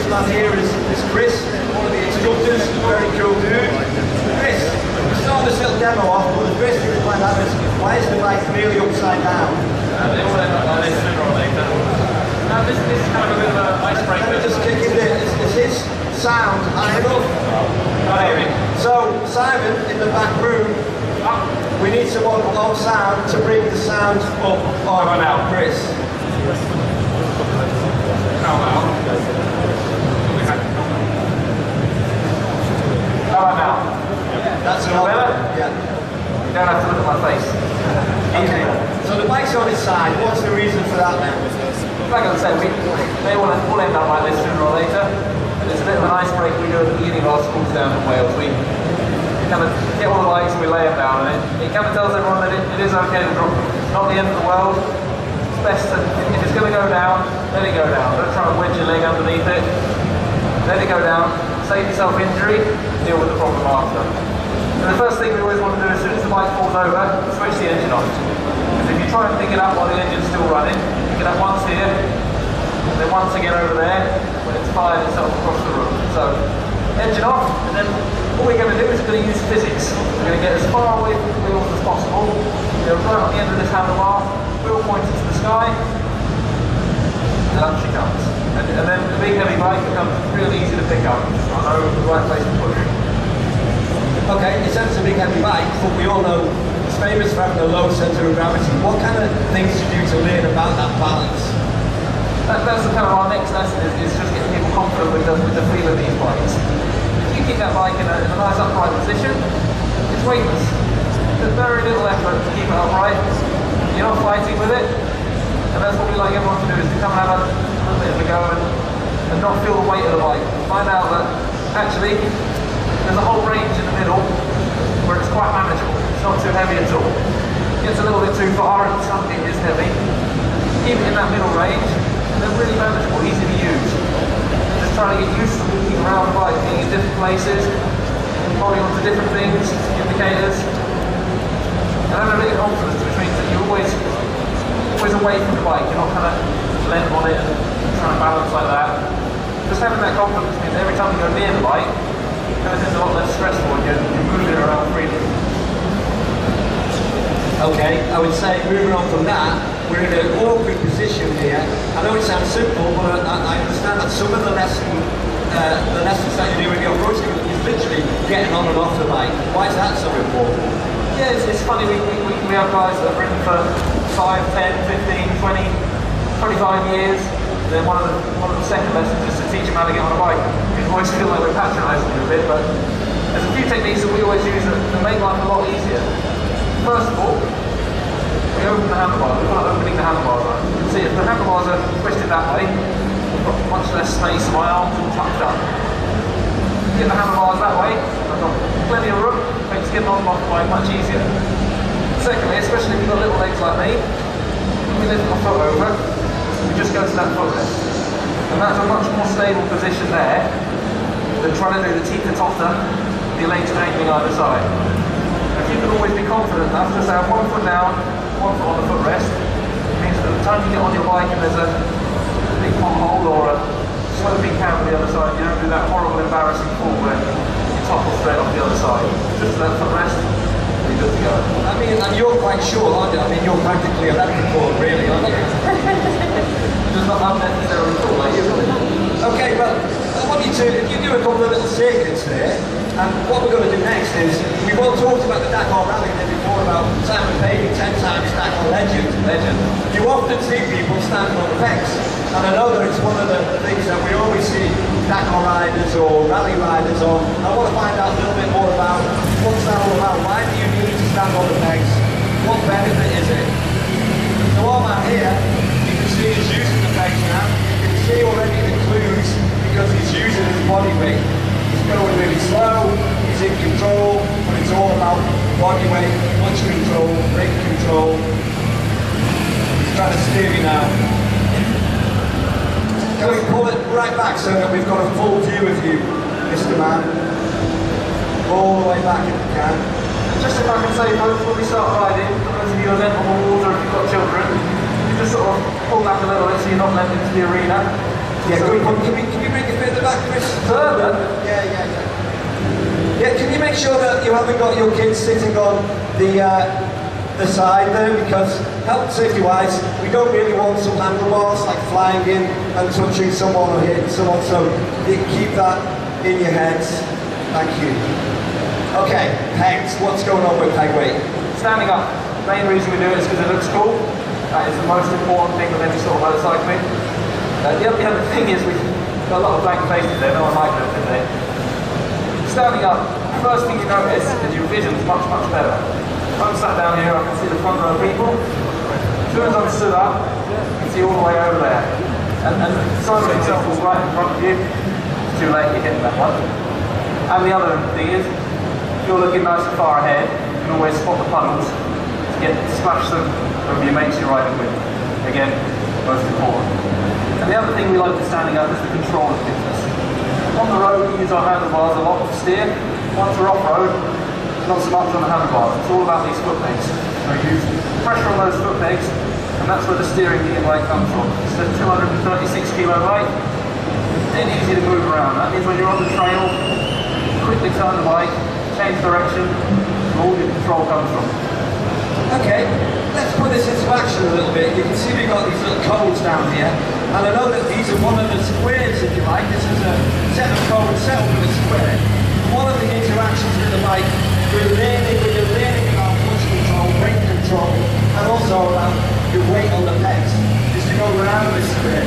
man here is Chris, one of the instructors, very cool dude. Chris, we start this little demo off, but the first thing we find out is why is the bike really upside down? They all end up like this sooner or later. This is kind of a bit of an icebreaker. Let me just kick it in. Is his sound high enough? Not hearing. So, Simon, in the back room, we need someone below sound to bring the sound up on now, Chris. How about now? That's Feel better? Yeah. You don't have to look at my face. Okay. So the bike's on its side. What's the reason for that then? Like I said, they all end up like this sooner or later. And it's a bit of an icebreaker we do at the beginning of our schools down in Wales. We kind of get all the bikes and we lay them down, and it kind of tells everyone that it is okay to drop them. It's not the end of the world. It's best to, if it's going to go down, let it go down. Don't try and wedge your leg underneath it. Let it go down. Save yourself injury. Deal with the problem after. And the first thing we always want to do as soon as the bike falls over, switch the engine on. Because if you try and pick it up while the engine's still running, pick it up once here, and then once again over there, when it's fired itself across the room. So, engine off, and then all we're going to do is we're going to use physics. We're going to get as far away from the wheels as possible. They're right on the end of this handlebar, wheel pointing to the sky, and up she comes. And then the big heavy bike becomes really easy to pick up. I know the right place to put it. Okay, it sounds a big heavy bike, but we all know it's famous for having a low centre of gravity. What kind of things do you do to learn about that balance? That's the kind of our next lesson is just getting people confident with the feel of these bikes. If you keep that bike in a nice upright position, it's weightless. There's very little effort to keep it upright. You're not fighting with it, and that's what we like everyone to do, is to come and have a little bit of a go and not feel the weight of the bike. Find out that actually there's a whole range in the middle where it's quite manageable. It's not too heavy at all. It gets a little bit too far and something is heavy. Keep it in that middle range, and they're really manageable, easy to use. Just trying to get used to walking around the bike, being in different places, holding onto different things, indicators. And having a bit of confidence, which means that you're always away from the bike. You're not kind of leaning on it and trying to balance like that. Just having that confidence means every time you go near the bike, everything's a lot less stressful and you're moving it around freely. Okay, I would say moving on from that, we're in an awkward position here. I know it sounds simple, but I understand that some of the lessons that you do when you're approaching is literally getting on and off the bike. Why is that so important? Yeah, it's funny, we have guys that have ridden for 5, 10, 15, 20, 25 years. And then one of the second lessons is to teach them how to get on a bike. We always feel like we're patronising them a bit, but there's a few techniques that we always use that make life a lot easier. First of all, we open the handlebars. We're not opening the handlebars up. You can see if the handlebars are twisted that way, I've got much less space, my arms all tucked up. Get the handlebars that way, I've got plenty of room, makes getting on the bike much easier. Secondly, especially if you've got little legs like me, when we lift my foot over, we just go to that footrest. And that's a much more stable position there than trying to do the teeter-totter, your legs dangling either side. If you can always be confident enough to have one foot down, one foot on the footrest, it means that the time you get on your bike and there's a big pothole or a sloping cab on the other side, you don't do that horrible embarrassing fall where you topple straight off the other side. Just that footrest, you're good to go. I mean, and you're quite sure, aren't you? I mean, you're practically a leprechaun, really, aren't you? Just not unnecessarily cool, like you. Okay, well, I want you to, if you do a couple of little circuits there, and what we're going to do next is, we've all talked about the Dakar Rally there before, about Simon Pavey, 10 times Dakar legend. You often see people standing on the pegs, and I know that it's one of the things that we always see Dakar riders or rally riders on. I want to find out a little bit more about what's that all about. Why do you need to stand on the pegs? What benefit is it? So while I'm here, you can see he's using the pegs now. You can see already the clues because he's using his body weight. He's going really slow, he's in control, but it's all about body weight, clutch control, brake control. He's trying to steer me now. Can we pull it right back so that we've got a full view of you, Mr. Man? All the way back if we can. Just if I can say, before we start riding, for those of you who are on the water, if you've got children, you just sort of pull back a little bit so you're not led into the arena. Yeah, so can you bring it further the back, Chris? Further? Yeah. Yeah, can you make sure that you haven't got your kids sitting on the side there, because health safety wise, we don't really want some handlebars like flying in and touching someone or hitting someone, so you keep that in your heads. Thank you. Okay, pegs, what's going on with peg weight? Standing up. Main reason we do it is because it looks cool. That is the most important thing with any sort of motorcycling. The other thing is we've got a lot of blank faces there, no one liked them, did they? Standing up, first thing you notice is your vision's much, much better. I'm sat down here, I can see the front row of people. As soon as I'm stood up, you can see all the way over there. And Simon himself was right in front of you. It's too late, you're hitting that one. And the other thing is, if you're looking nice and far ahead, you can always spot the puddles to splash them over your mates you're riding with. Again, most important. And the other thing we like with standing up is the control of business. On the road, we use our handlebars a lot to steer. Once we're off-road, not so much on the handlebars. It's all about these foot pegs. So we use pressure on those foot pegs, and that's where the steering gear weight comes from. It's a 236 kilo weight. It's dead easy to move around. That means when you're on the trail, quickly turn the bike, change direction, where all your control comes from. Okay, let's put this into action a little bit. You can see we've got these little codes down here, and I know that these are one of the squares, if you like. This is a set of codes set up with a square. One of the interactions with the bike, you're learning about push control, weight control, and also about your weight on the pegs, is to go around this square.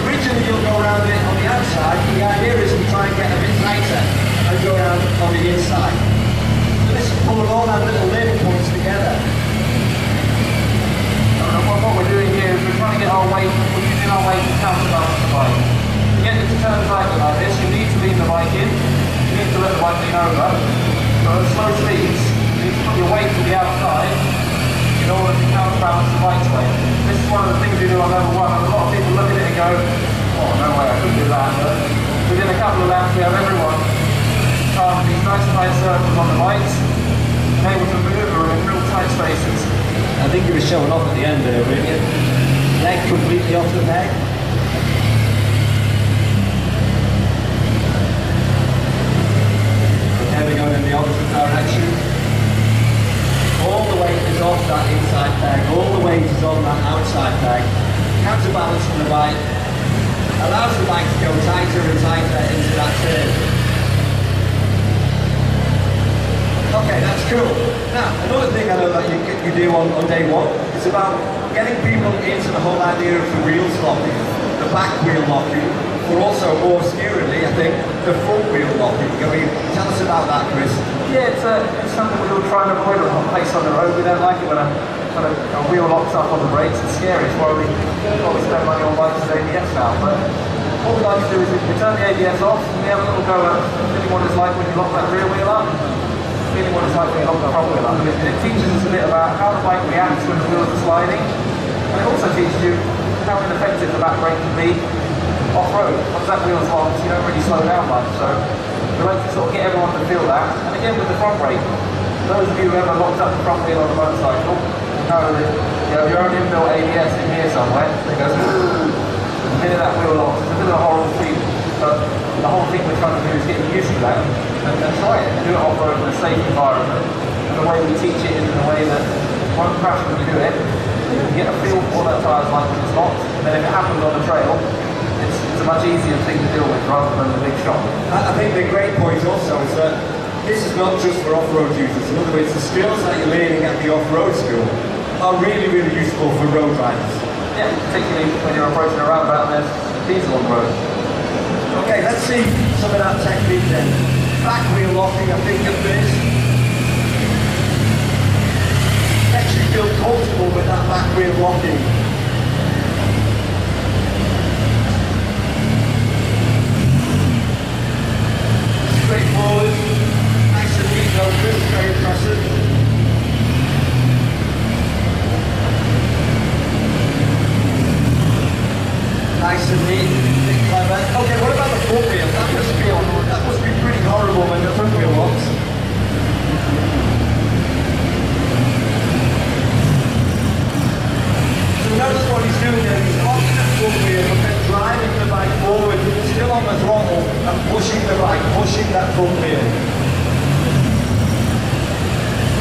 Originally you'll go around it on the outside. The idea is to try and get a bit tighter and go around on the inside. This is pulling all our little learning points together. What we're doing here is we're trying to get our weight, we're using our weight to counterbalance the bike. To get it to turn slightly like this, you need to lean the bike in, you need to let the bike lean over. But at slow speeds, you need to put your weight to the outside in order to counterbalance the bike's weight. This is one of the things we do on level 1, and a lot of people look at it and go, oh no way, I couldn't do that. But within a couple of laps we have everyone carving these nice tight circles on the bikes, and able to maneuver in real tight spaces. I think you were showing off at the end there, weren't you? Leg completely off the peg. Okay, we're going in the opposite direction. All the weight is off that inside peg, all the weight is on that outside peg. Counterbalancing the bike allows the bike to go tighter and tighter into that turn. Okay, that's cool. Now, another thing I know that you do on day one is about getting people into the whole idea of the wheels locking, the back wheel locking, but also more obscurely, I think, the front wheel locking. I mean, tell us about that, Chris. Yeah, it's something we all try and avoid on pace on the road. We don't like it when a wheel locks up on the brakes. It's scary. It's why we spend money on bikes with ABS now. But what we like to do is we turn the ABS off and we have a little go at really what it's like when you lock that rear wheel up. Really what it's like when you lock the front wheel up. And it teaches us a bit about how the bike reacts when the wheels are sliding. And it also teaches you how ineffective the back brake can be off-road. Once that wheel's locked, you don't really slow down much. So we like to sort of get everyone to feel that. And again with the front brake, those of you who ever locked up the front wheel on a motorcycle know that you have your own inbuilt ABS in here somewhere that goes the minute that wheel locks. It's a bit of a horrible feeling, but the whole thing we're trying to do is get you used to that and try it and do it off-road in a safe environment. And the way we teach it is in a way that you won't crash when you do it. You get a feel for what that tire's like when it's locked, and then if it happens on the trail, it's a much easier thing to deal with rather than the big shock. I think the great point also is that this is not just for off-road users. In other words, the skills that you're learning at the off-road school are really, really useful for road riders. Yeah, particularly when you're approaching a roundabout and there's diesel on the road. Okay, let's see some of that technique then. Back wheel locking, I think, at first. Makes you feel comfortable with that back wheel locking. Straightforward, nice and neat, no good, very impressive. Nice and neat, big clever. Okay, what about the front wheel? That must be pretty horrible when the front wheel locks. So and pushing the bike, pushing that front wheel.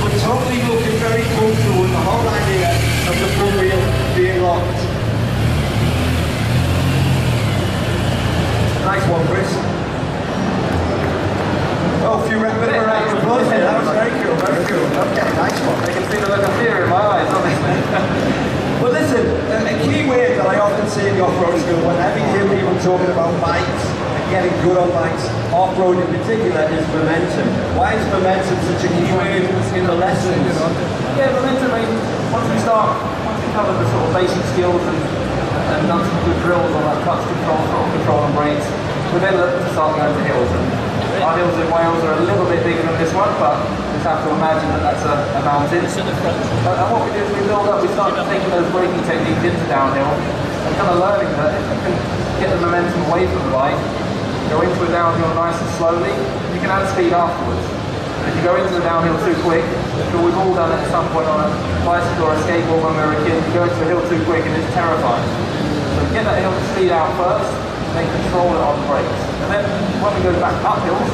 We're totally looking very comfortable with the whole idea of the front wheel being locked. Nice one, Chris. Oh, a few rounds of applause here. That was very cool, very cool. Okay, nice one. I can see the look of fear in my eyes, obviously. Well, listen, a key word that I often see in the off-road school whenever you hear people talking about bikes and getting good on bikes, off-road in particular, is momentum. Why is momentum such a key word in the lessons? Yeah, momentum, I mean, once we cover the sort of basic skills and done some good drills on like clutch control, throttle control and brakes, we then look to start going to hills. And our hills in Wales are a little bit bigger than this one, but just have to imagine that that's a mountain. And what we do is we build up, we start taking those braking techniques into downhill and kind of learning that if you can get the momentum away from the bike, go into a downhill nice and slowly, you can add speed afterwards. And if you go into the downhill too quick, sure we've all done it at some point on a bicycle or a skateboard when we were a kid, you go into a hill too quick and it's terrifying. So get that hill speed out first, and then control it on the brakes. And then when we go back uphills,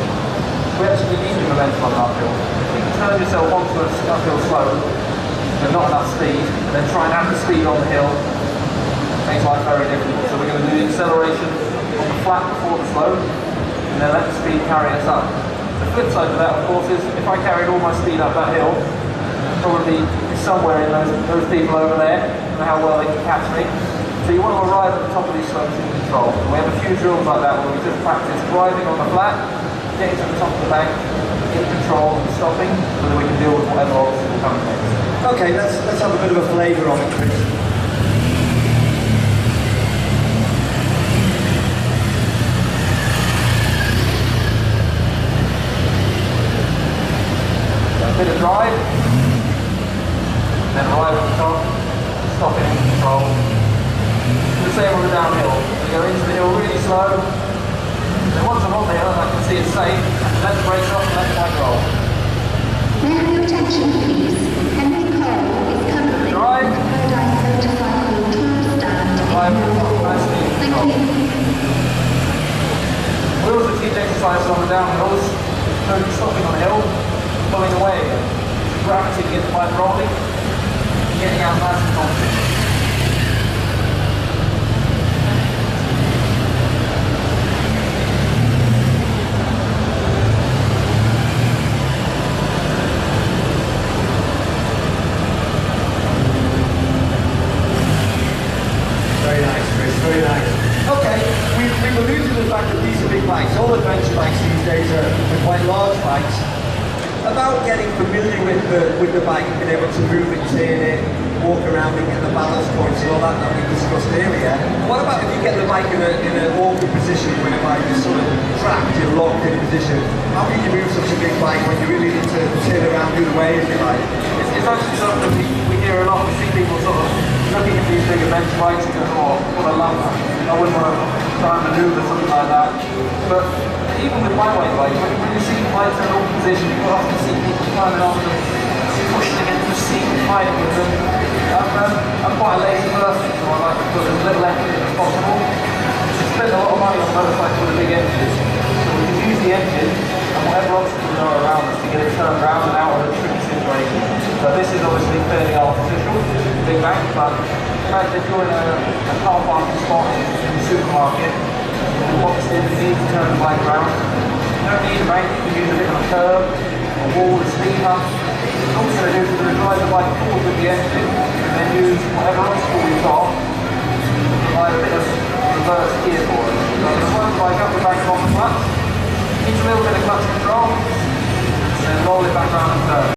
we actually need the momentum on the uphill. If you can turn yourself onto an uphill slope with not enough speed, and then try and add the speed on the hill, it makes life very difficult. So we're going to do the acceleration on the flat before the slope, and then let the speed carry us up. The flip side of that, of course, is if I carried all my speed up that hill, probably somewhere in those people over there, I don't know how well they can catch me. So you want to arrive at the top of these slopes in control. And we have a few drills like that where we just practice driving on the flat, getting to the top of the bank, in control and stopping, so that we can deal with whatever obstacle comes next. Okay, let's have a bit of a flavour on it, Chris. A bit of drive, then arrive at the top, stopping in control. The same on the downhill. We go into the hill really slow. Then once I'm on the hill and I can see it's safe, let the brakes off and let the bike roll. May I have your attention, please? Henry Cole is currently Drive. at the Paradise Motorcycle Tour stand in Drive with Millwall. nice speed Thank control. you. We also teach exercises on the downhills, so stopping on the hill, pulling away again. Gravity to get the bike rolling, getting out nice and confident. Very nice, Chris, very nice. Okay, we've alluded to the fact that these are big bikes. All adventure bikes these days are quite large bikes. About getting familiar with the bike, being able to move it, turn it, walk around and get the balance points and all that we discussed earlier. What about if you get the bike in an awkward position whereby you're sort of trapped, you're locked in a position? How can you move such a big bike when you really need to turn around the other way, if you like? It's actually something that we hear a lot. We see people sort of looking at these big adventure bikes and going, oh, what a lump. I wouldn't want to try and maneuver something like that. But even with my weight bikes, when you see bikes in an awkward position, you often see people climbing on them, pushing against the seat and fighting with them. I'm quite a lazy person, so I like to put as little effort in as possible. We spend a lot of money on motorcycles with a big engine, so we can use the engine and whatever obstacles are around us to get it turned around and out of a tricky situation. So this is obviously fairly artificial, big bank, but imagine if you're in a car parking spot in the supermarket, and obviously you need to turn the bike around. You don't need a bank, you can use a bit of a curb, a wall, a speed hump. All you're going to do is you're going to drive the bike forward with the engine and then use whatever obstacle you've got to provide a bit of reverse gear for it. So I'm going to work the bike up the bank on the clutch, needs a little bit of clutch control, and then roll it back around and turn.